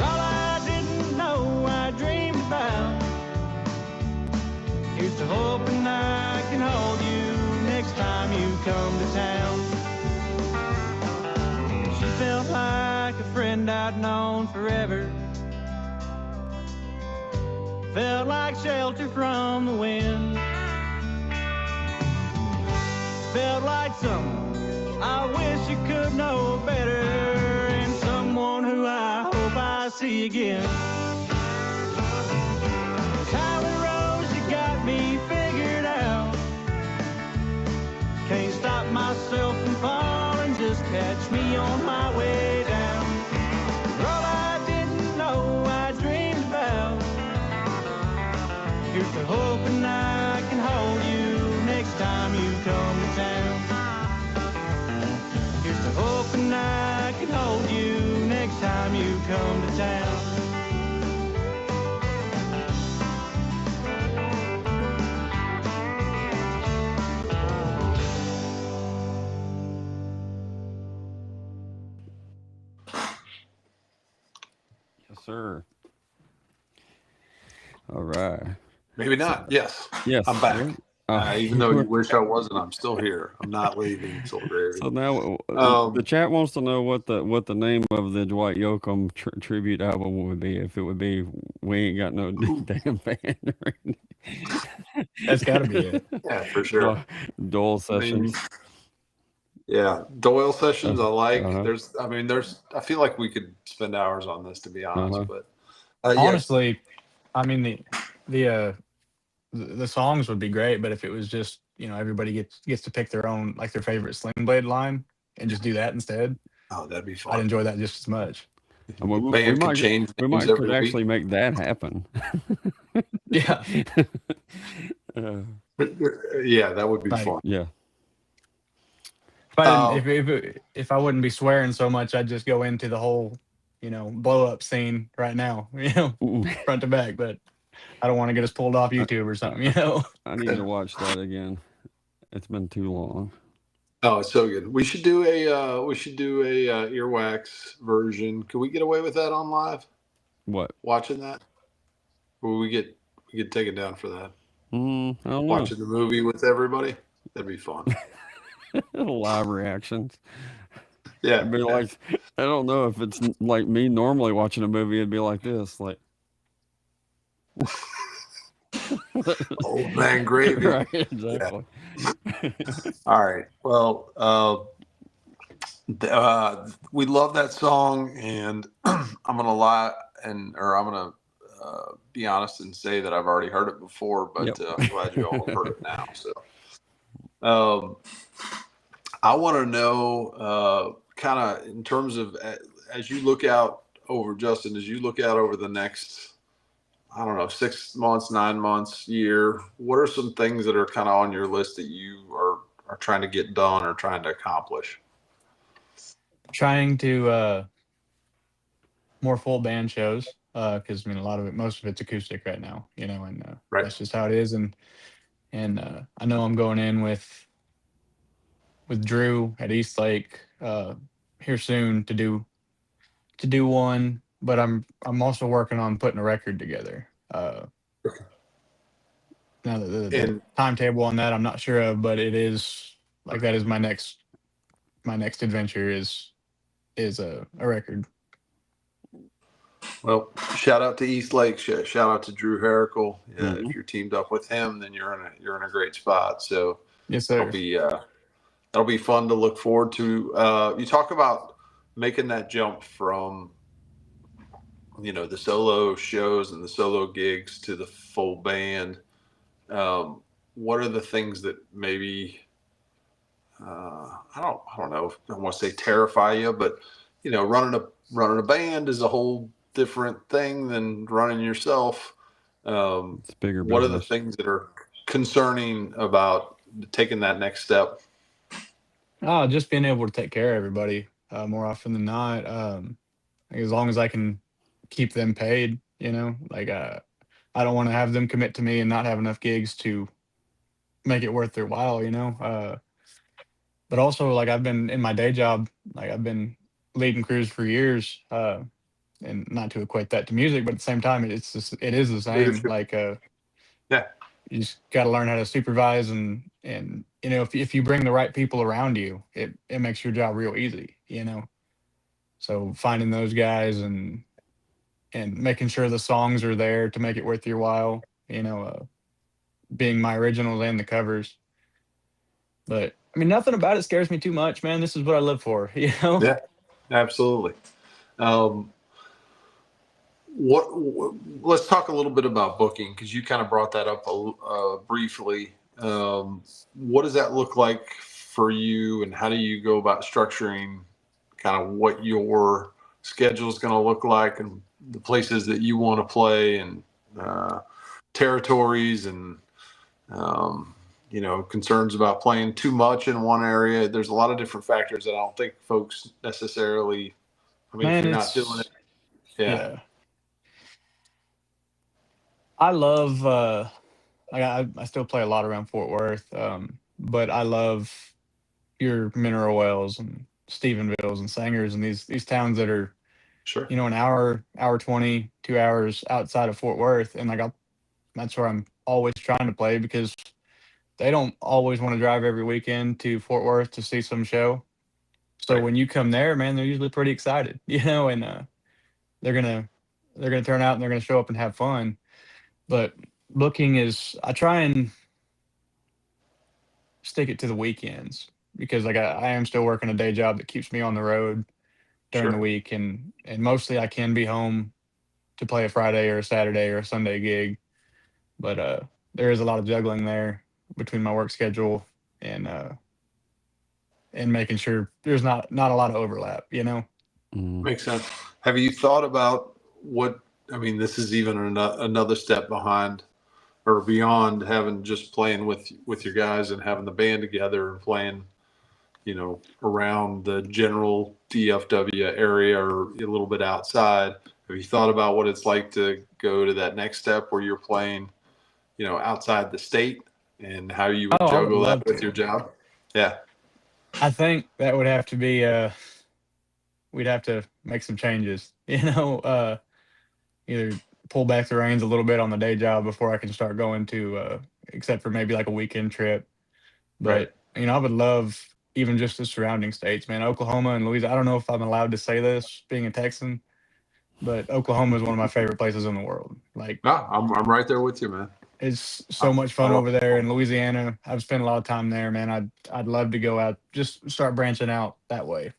All I didn't know I dreamed about. Here's to hoping I can hold you next time you come to town. She fell friend I'd known forever. Felt like shelter from the wind. Felt like someone I wish you could know better, and someone who I hope I see again. Tyler Rose, you got me figured out. Can't stop myself from falling, just catch me on my way down. All I didn't know I dreamed about. Here's to hoping I can hold you next time you come to town. Here's to hoping I can hold you next time you come to town. Yes, sir. All right. Maybe not. Yes. Yes. I'm back. Uh, Even though you wish I wasn't, I'm still here. I'm not leaving Soul Gravy. So now Um, the chat wants to know what the name of the Dwight Yoakam tribute album would be. If it would be "We Ain't Got No Damn Band." That's got to be it. Yeah, for sure. Dole I mean, Sessions. yeah, Doyle Sessions I like. Uh-huh. I feel like we could spend hours on this, to be honest. Uh-huh. But yeah, Honestly, I mean the songs would be great, but if it was just, everybody gets to pick their own, like, their favorite Sling Blade line and just do that instead, oh, that'd be I'd fun. enjoy that just as much. I mean, Band could change we names might every could actually week. make that happen. Yeah. Yeah, that would be Like, fun. Yeah. If I wouldn't be swearing so much, I'd just go into the whole, blow up scene right now, front to back. But I don't want to get us pulled off YouTube or something, I need to watch that again. It's been too long. Oh, it's so good. We should do a earwax version. Can we get away with that on live? What? Watching that? Or we get taken down for that? I don't know. Watching the movie with everybody? That'd be fun. Live reactions. Yeah. It'd be like, I don't know if it's like me normally watching a movie. It'd be like this, like. Old man gravy. Right, exactly. All right. Well, we love that song, and I'm gonna lie I'm gonna be honest and say that I've already heard it before, but Yep. I'm glad you all have heard it now. So, I want to know, kind of in terms of as you look out over the next, I don't know, 6 months, 9 months, year, what are some things that are kind of on your list that you are trying to get done or trying to accomplish? Trying to more full band shows, because most of it's acoustic right now, and Right. that's just how it is. And I know I'm going in with Drew at East Lake here soon to do one, but I'm also working on putting a record together. Now the timetable on that I'm not sure of, but it is like that is my next adventure is a record. Well, shout out to East Lake. Shout out to Drew Herrickle. Mhm. If you're teamed up with him, then you're in a great spot. So Yes, sir. that'll be fun to look forward to. You talk about making that jump from the solo shows and the solo gigs to the full band. What are the things that maybe I don't know if I want to say terrify you, but running a band is a whole different thing than running yourself. It's bigger. What are the business. things that are concerning about taking that next step? Just being able to take care of everybody more often than not. As long as I can keep them paid, I don't want to have them commit to me and not have enough gigs to make it worth their while, But also, like, I've been in my day job, like I've been leading crews for years, and not to equate that to music, but at the same time, it is the same. Leadership. Like, Yeah. you just got to learn how to supervise, and if you bring the right people around you, it makes your job real easy, So finding those guys and making sure the songs are there to make it worth your while, being my originals and the covers. But I mean, nothing about it scares me too much, man. This is what I live for, Yeah, absolutely. Let's talk a little bit about booking, because you kind of brought that up briefly. What does that look like for you, and how do you go about structuring kind of what your schedule is going to look like, and the places that you want to play, and territories, and concerns about playing too much in one area? There's a lot of different factors that I don't think folks necessarily. I mean, if you're not doing it, yeah. I love. I still play a lot around Fort Worth, but I love your Mineral Wells and Stephenvilles and Sangers and these towns that are, Sure. An hour 20, 2 hours outside of Fort Worth, and that's where I'm always trying to play, because they don't always want to drive every weekend to Fort Worth to see some show. So when you come there, man, they're usually pretty excited, and they're gonna turn out and they're gonna show up and have fun. But booking is, I try and stick it to the weekends, because I am still working a day job that keeps me on the road during the week, and mostly I can be home to play a Friday or a Saturday or a Sunday gig. But there is a lot of juggling there between my work schedule and making sure there's not a lot of overlap, Makes sense. Have you thought about this is even another step behind or beyond having just playing with your guys and having the band together and playing, around the general DFW area or a little bit outside. Have you thought about what it's like to go to that next step where you're playing, outside the state, and how you would juggle that with your job? Yeah. I think that would have to be, we'd have to make some changes, either pull back the reins a little bit on the day job before I can start going to, except for maybe like a weekend trip. But, I would love even just the surrounding states, man. Oklahoma and Louisiana. I don't know if I'm allowed to say this being a Texan, but Oklahoma is one of my favorite places in the world. Like, no, I'm right there with you, man. It's so much fun over there in Louisiana. I've spent a lot of time there, man. I'd love to go out, just start branching out that way,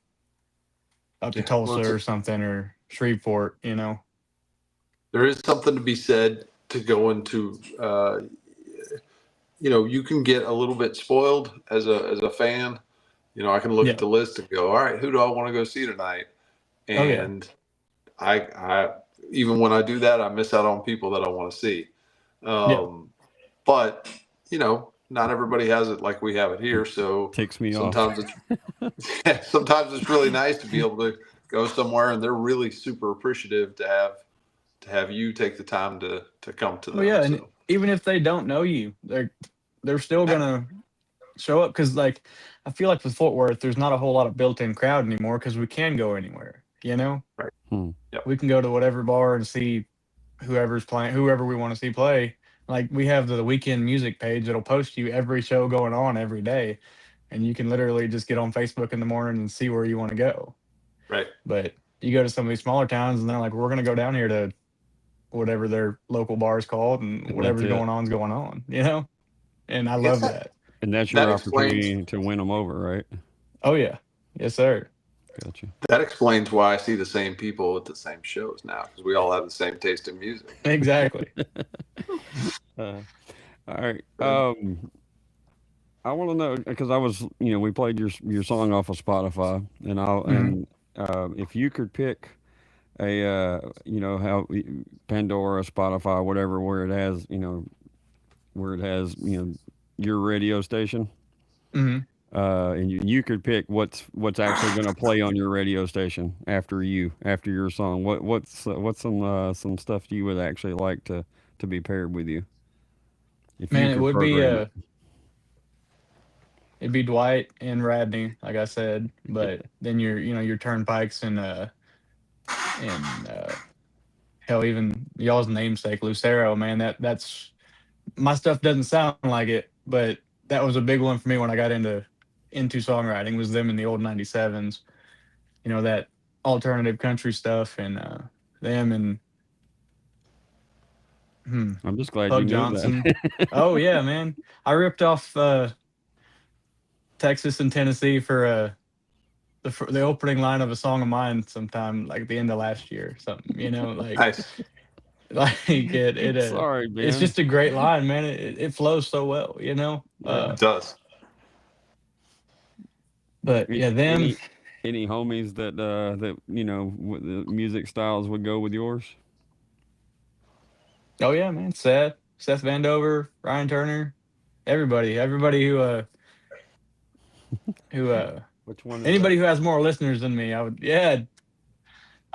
up to Tulsa or something, or Shreveport. There is something to be said to go into. You can get a little bit spoiled as a fan. I can look at the list and go, all right, who do I want to go see tonight? And I even when I do that, I miss out on people that I want to see. But not everybody has it like we have it here. So takes me sometimes it's sometimes it's really nice to be able to go somewhere, and they're really super appreciative to have you take the time to come to them. And even if they don't know you, they're still gonna show up, because I feel like with Fort Worth, there's not a whole lot of built-in crowd anymore, because we can go anywhere. Right. Yep. We can go to whatever bar and see whoever's playing, whoever we want to see play. Like, we have the weekend music page that'll post you every show going on every day, and you can literally just get on Facebook in the morning and see where you want to go. Right. But you go to some of these smaller towns, and they're like, we're going to go down here to whatever their local bar is called, and whatever's going on is going on, And I love that. And that's your opportunity to win them over, right? Oh, yeah. Yes, sir. Gotcha. That explains why I see the same people at the same shows now, because we all have the same taste in music. Exactly. All right. I want to know, because I was, we played your song off of Spotify, and and if you could pick a, how Pandora, Spotify, whatever, where it has, your radio station. Mm-hmm. And you could pick what's actually going to play on your radio station after your song. What's some stuff you would actually like to be paired with you? Man, it would be it'd be Dwight and Radney, like I said, but then your Turnpikes and hell, even y'all's namesake Lucero, man. That's my stuff. Doesn't sound like it, but that was a big one for me when I got into songwriting, was them in the old 97s. alternative country stuff, and them and I'm just glad you Pug knew Johnson. that. Oh yeah, man! I ripped off Texas and Tennessee for the opening line of a song of mine sometime like the end of last year or something. Nice. Like Sorry, it's man. just a great line, man. It flows so well, Yeah. It does. But yeah, them. Any homies that that the music styles would go with yours? Oh yeah, man. Seth Vandover, Ryan Turner, everybody who Which one is anybody that? who has more listeners than me,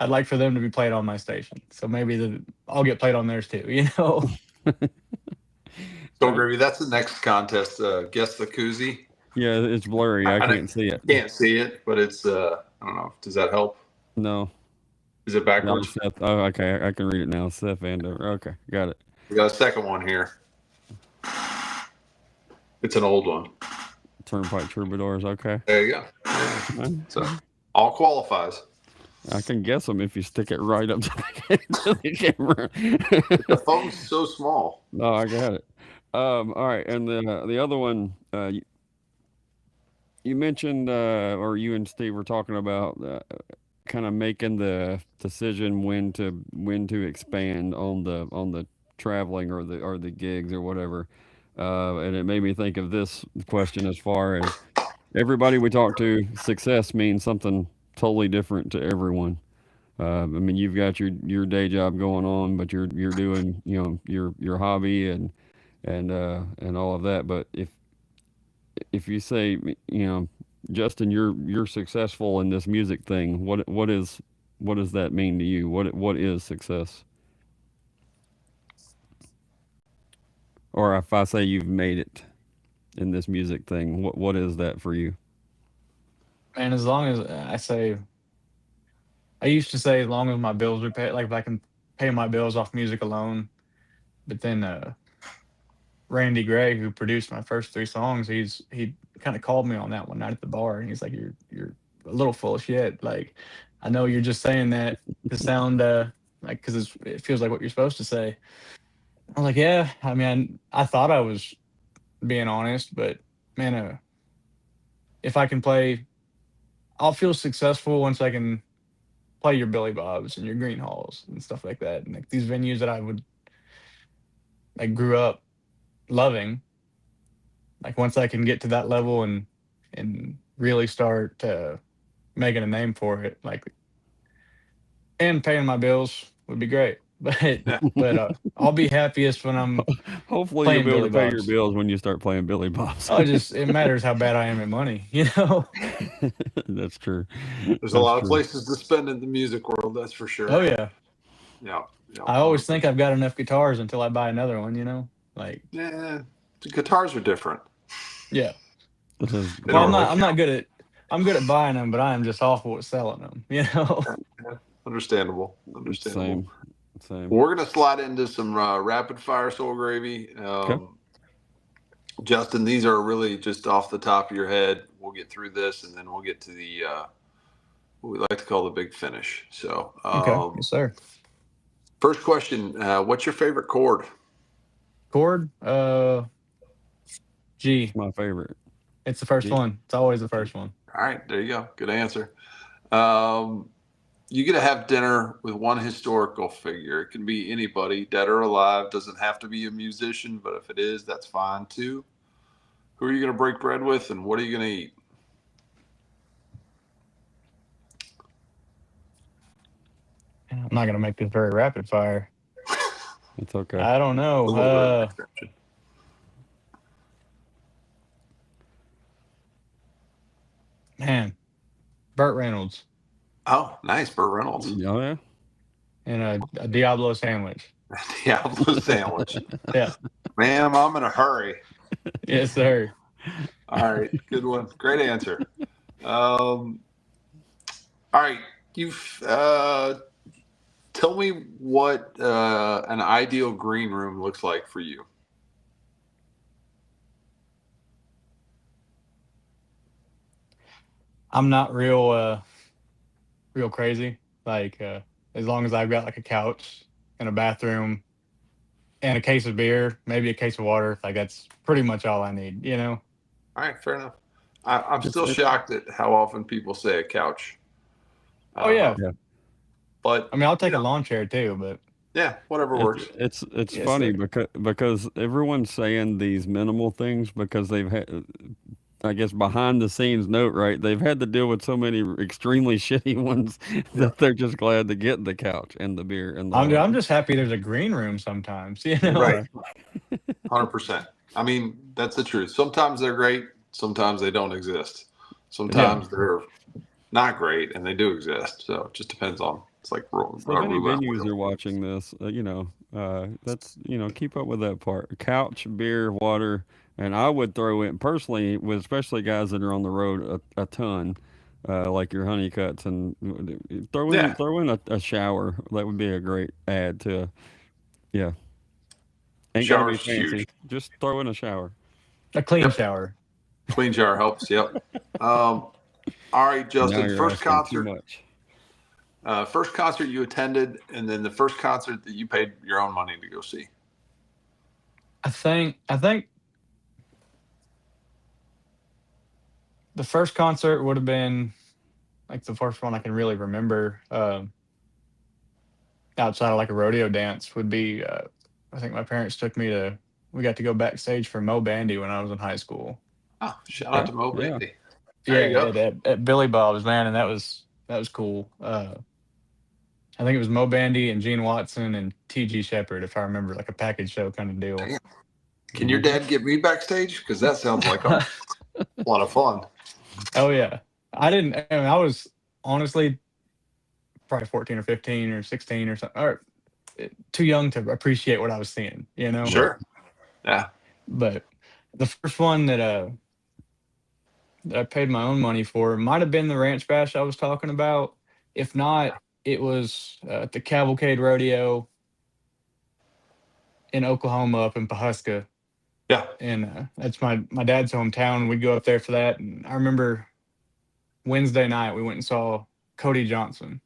I'd like for them to be played on my station. So maybe I'll get played on theirs too. So, Gravy, that's the next contest. Guess the koozie. Yeah, it's blurry. I can't see it. Can't see it, but it's I don't know. Does that help? No. Is it No, backwards? Seth. Oh, okay. I can read it now. Seth Vandover. Okay, got it. We got a second one here. It's an old one. Turnpike Troubadours. Okay. There you go. So all qualifies. I can guess them if you stick it right up to the camera. The phone's so small. No, I got it. All right, and the other one, you mentioned, or you and Steve were talking about, kind of making the decision when to expand on the traveling or the gigs or whatever, and it made me think of this question as far as everybody we talk to, success means something totally different to everyone. I mean, you've got your day job going on, but you're doing your hobby and all of that. But if you say, Justin, you're successful in this music thing, what does that mean to you? What is success? Or if I say you've made it in this music thing, what is that for you? And as long as I used to say as long as my bills are paid, like if I can pay my bills off music alone. But then Randy Gray, who produced my first 3 songs, he kind of called me on that one night at the bar, and he's like, "You're a little full of shit. Like, I know you're just saying that to sound like because it feels like what you're supposed to say." I was like, "Yeah, I mean, I thought I was being honest, but man, if I can play, I'll feel successful once I can play your Billy Bobs and your Green Halls and stuff like that, and like these venues that I grew up loving. Like once I can get to that level and really start making a name for it, like, and paying my bills would be great. But I'll be happiest when I'm Hopefully playing you'll be able to Billy pay your Bob's. bills when you start playing Billy Bob's. It matters how bad I am at money, That's true. There's a lot of places to spend in the music world, that's for sure. Oh yeah. Yeah. I always think I've got enough guitars until I buy another one, like. Yeah, the guitars are different. Yeah. Well, I'm good at buying them, but I am just awful at selling them, Understandable. Same. We're going to slide into some rapid fire Soul Gravy. Okay. Justin, these are really just off the top of your head. We'll get through this, and then we'll get to the what we like to call the big finish. So, okay, yes, sir. First question: what's your favorite chord? Chord, G. It's my favorite. It's the first one. It's always the first one. All right, there you go. Good answer. You get to have dinner with one historical figure. It can be anybody, dead or alive. Doesn't have to be a musician, but if it is, that's fine too. Who are you going to break bread with, and what are you going to eat? I'm not going to make this very rapid fire. It's okay. I don't know. Man, Burt Reynolds. Oh, nice, Burt Reynolds. Oh yeah. And a Diablo sandwich. Diablo sandwich. Yeah. Ma'am, I'm in a hurry. Yes, sir. All right, good one. Great answer. All right, tell me what an ideal green room looks like for you. I'm not real real crazy. Like as long as I've got like a couch and a bathroom and a case of beer, maybe a case of water, like that's pretty much all I need, you know? All right, fair enough. I'm still it's- shocked at how often people say a couch. Oh yeah. Yeah. But I mean, I'll take a lawn chair too, but yeah, whatever works. It's Yes, funny sir. because everyone's saying these minimal things because they've had, I guess, behind the scenes note, right? They've had to deal with so many extremely shitty ones that they're just glad to get the couch and the beer and the I'm just happy there's a green room sometimes, you know? Right. 100%. I mean, that's the truth. Sometimes they're great. Sometimes they don't exist. Sometimes they're not great and they do exist. So it just depends on, it's like So if any roulette venues wheel. are watching this, that's keep up with that part. Couch, beer, water, and I would throw in personally, with especially guys that are on the road a ton, like your Honeycuts, and Yeah. throw in a shower. That would be a great add to, yeah. Ain't gotta be Shower's fancy. huge. Just throw in a shower. A clean shower. Clean shower helps. Yep. All right, Now Justin, you're first asking too concert. much. First concert you attended, and then the first concert that you paid your own money to go see. I think the first concert would have been like the first one I can really remember. Outside of like a rodeo dance would be. I think my parents took me to. We got to go backstage for Mo Bandy when I was in high school. Oh, shout out to Mo Yeah. Bandy. There you go. At Billy Bob's, man, and that was cool. I think it was Mo Bandy and Gene Watson and T.G. Shepard, if I remember, like a package show kind of deal. Damn. Can your dad get me backstage? Because that sounds like a lot of fun. Oh yeah, I was honestly probably 14 or 15 or 16 or something, or too young to appreciate what I was seeing, you know. Sure. Yeah. But the first one that I paid my own money for might have been the Ranch Bash I was talking about. If not, it was at the Cavalcade Rodeo in Oklahoma, up in Pawhuska. Yeah. And that's my dad's hometown. We'd go up there for that. And I remember Wednesday night we went and saw Cody Johnson.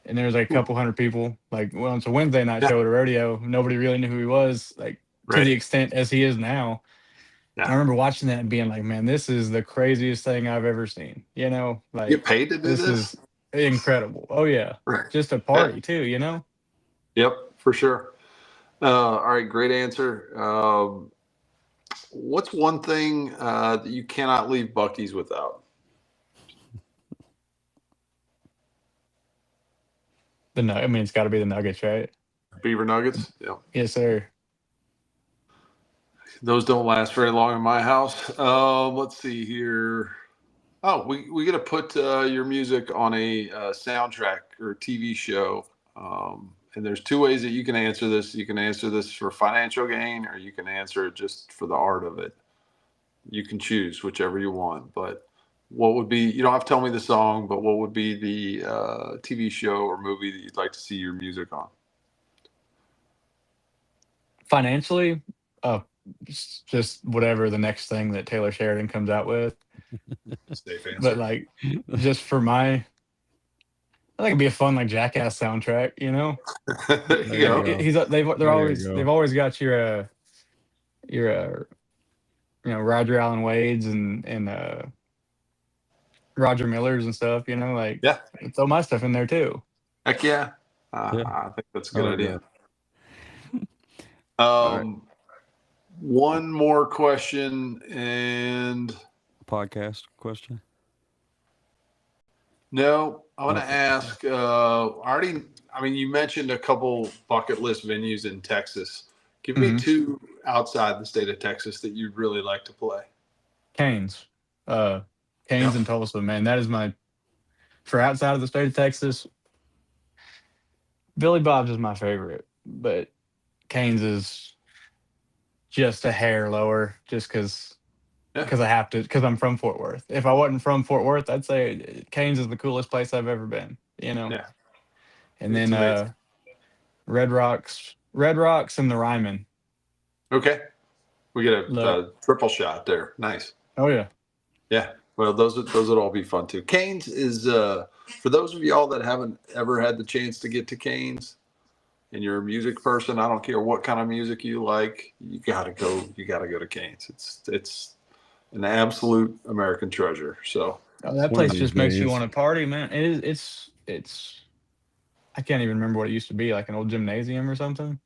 And there was like a couple hundred people. Like, well, it's a Wednesday night show at a rodeo. Nobody really knew who he was, like to the extent as he is now. Yeah. I remember watching that and being like, man, this is the craziest thing I've ever seen. You know, like Get paid to do this is incredible. Oh yeah. Right. Just a party too, you know? Yep, for sure. All right, great answer. What's one thing that you cannot leave Buc-ee's without? I mean, it's got to be the Nuggets, right? Beaver Nuggets? Yeah. Yes, sir. Those don't last very long in my house. Let's see here. Oh, we got to put your music on a soundtrack or a TV show. And there's two ways that you can answer this. You can answer this for financial gain, or you can answer it just for the art of it. You can choose whichever you want. But what would be, you don't have to tell me the song, but what would be the TV show or movie that you'd like to see your music on? Financially, just whatever the next thing that Taylor Sheridan comes out with. Safe answer. But like, just for I think it'd be a fun like Jackass soundtrack, you know. They've always got your Roger Allen Wade's and Roger Miller's and stuff, you know, like throw my stuff in there too. Heck yeah. I think that's a good idea. Right. One more question and Podcast question. No, I want to ask, you mentioned a couple bucket list venues in Texas. Give me two outside the state of Texas that you'd really like to play. Canes and Tulsa, man. That is for outside of the state of Texas. Billy Bob's is my favorite, but Canes is just a hair lower just because I have to, because I'm from Fort Worth. If I wasn't from Fort Worth, I'd say Canes is the coolest place I've ever been, you know? Yeah. And then Red Rocks and the Ryman. Okay. We get a triple shot there. Nice. Oh, yeah. Yeah. Well, those would all be fun too. Canes is for those of y'all that haven't ever had the chance to get to Canes, and you're a music person. I don't care what kind of music you like. You gotta go. You gotta go to Canes. It's an absolute American treasure. So Oh, that One place of just these makes you days. want to party, man. It's. I can't even remember what it used to be, like an old gymnasium or something.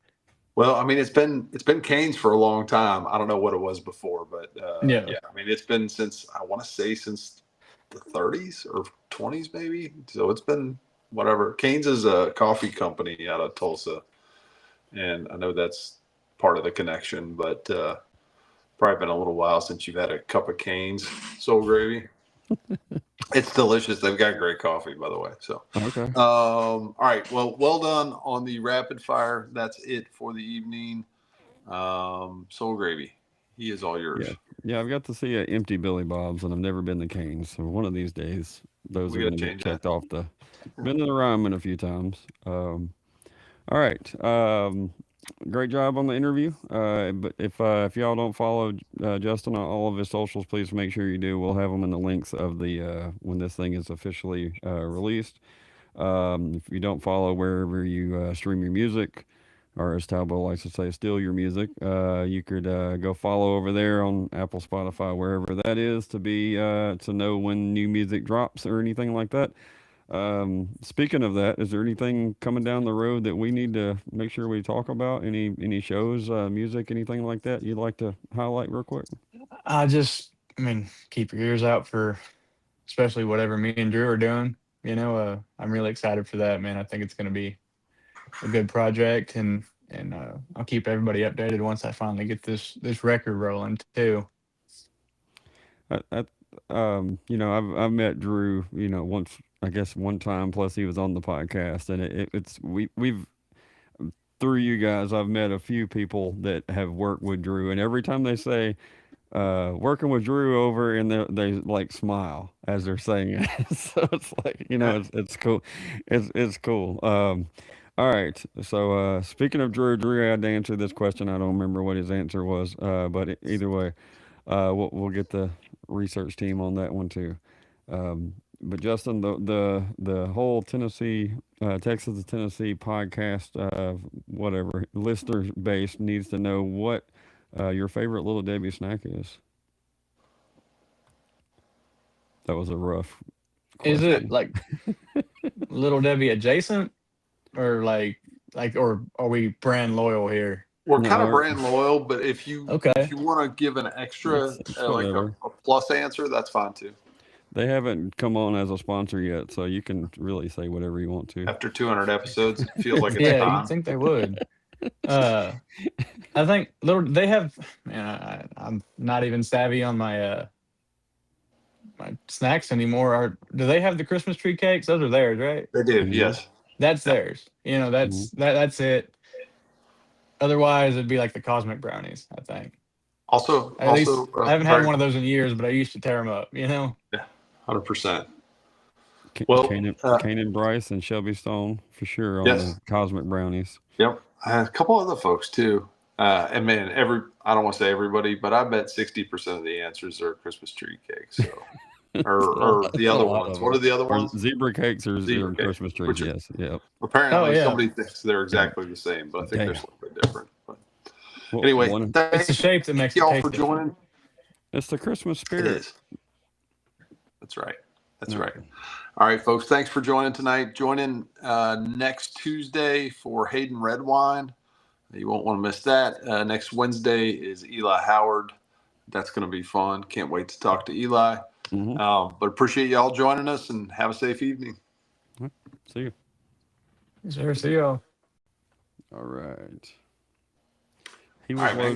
well, I mean, it's been Canes for a long time. I don't know what it was before, but Yeah. yeah, I mean, it's been since I want to say since the 30s or 20s maybe. So it's been whatever. Canes is a coffee company out of Tulsa, and I know that's part of the connection, but probably been a little while since you've had a cup of Canes soul gravy. It's delicious. They've got great coffee, by the way. So Okay. all right. Well done on the rapid fire. That's it for the evening. Soul Gravy, he is all yours. Yeah, I've got to see empty Billy Bob's, and I've never been to Canes. So one of these days, those We are gotta going to get change that. checked off the. Been to the Ryman a few times. All right. Great job on the interview. But if y'all don't follow Justin on all of his socials, please make sure you do. We'll have them in the links of the when this thing is officially released. If you don't follow wherever you stream your music, or as Talbot likes to say, steal your music, you could go follow over there on Apple, Spotify, wherever that is, to be to know when new music drops or anything like that. Speaking of that, is there anything coming down the road that we need to make sure we talk about? Any shows, music, anything like that you'd like to highlight real quick? I mean, keep your ears out for, especially whatever me and Drew are doing. I'm really excited for that, man. I think it's going to be a good project, and I'll keep everybody updated once I finally get this record rolling too. I've met Drew, once, I guess one time, plus he was on the podcast, and we've through you guys, I've met a few people that have worked with Drew, and every time they say working with Drew over, and they like smile as they're saying it. So it's like, it's cool. It's cool. All right. So speaking of Drew had to answer this question. I don't remember what his answer was, but either way, we'll get the research team on that one too. But Justin, the whole Texas to Tennessee podcast, whatever listener base needs to know what your favorite Little Debbie snack is. That was a rough question. Is it like Little Debbie adjacent, or or are we brand loyal here? We're No, kind of we're- brand loyal, but if you want to give an extra It's like whatever. a plus answer, that's fine too. They haven't come on as a sponsor yet, so you can really say whatever you want to. After 200 episodes, it feels like it's Yeah, time. you'd think they would. I think they have. Man, I'm not even savvy on my my snacks anymore. Do they have the Christmas tree cakes? Those are theirs, right? They do, Mhm. yes. That's theirs. That's it. Otherwise, it'd be like the cosmic brownies, I think. Also, At least I haven't had very- one of those in years, but I used to tear them up. 100%. K- Well, Kanan Bryce and Shelby Stone for sure on Yes. the Cosmic Brownies. Yep. A couple other folks too. And man, I don't want to say everybody, but I bet 60% of the answers are Christmas tree cakes. So, or the other ones. What are the other Or ones? zebra cakes or Zebra cake, Christmas trees? which are- Yes. Yep. Apparently, Oh, yeah. somebody thinks they're exactly the same, but I think they're Damn. slightly different. But Well, anyway, one- It's the thank shape that makes it y'all taste for different. joining. it's the Christmas It spirit. is. That's right. That's Yeah. right. All right, folks. Thanks for joining tonight. Join in next Tuesday for Hayden Redwine. You won't want to miss that. Next Wednesday is Eli Howard. That's going to be fun. Can't wait to talk to Eli. Mhm. But appreciate y'all joining us, and have a safe evening. See you. Sure, see y'all. All right. He All was right, man. loaded.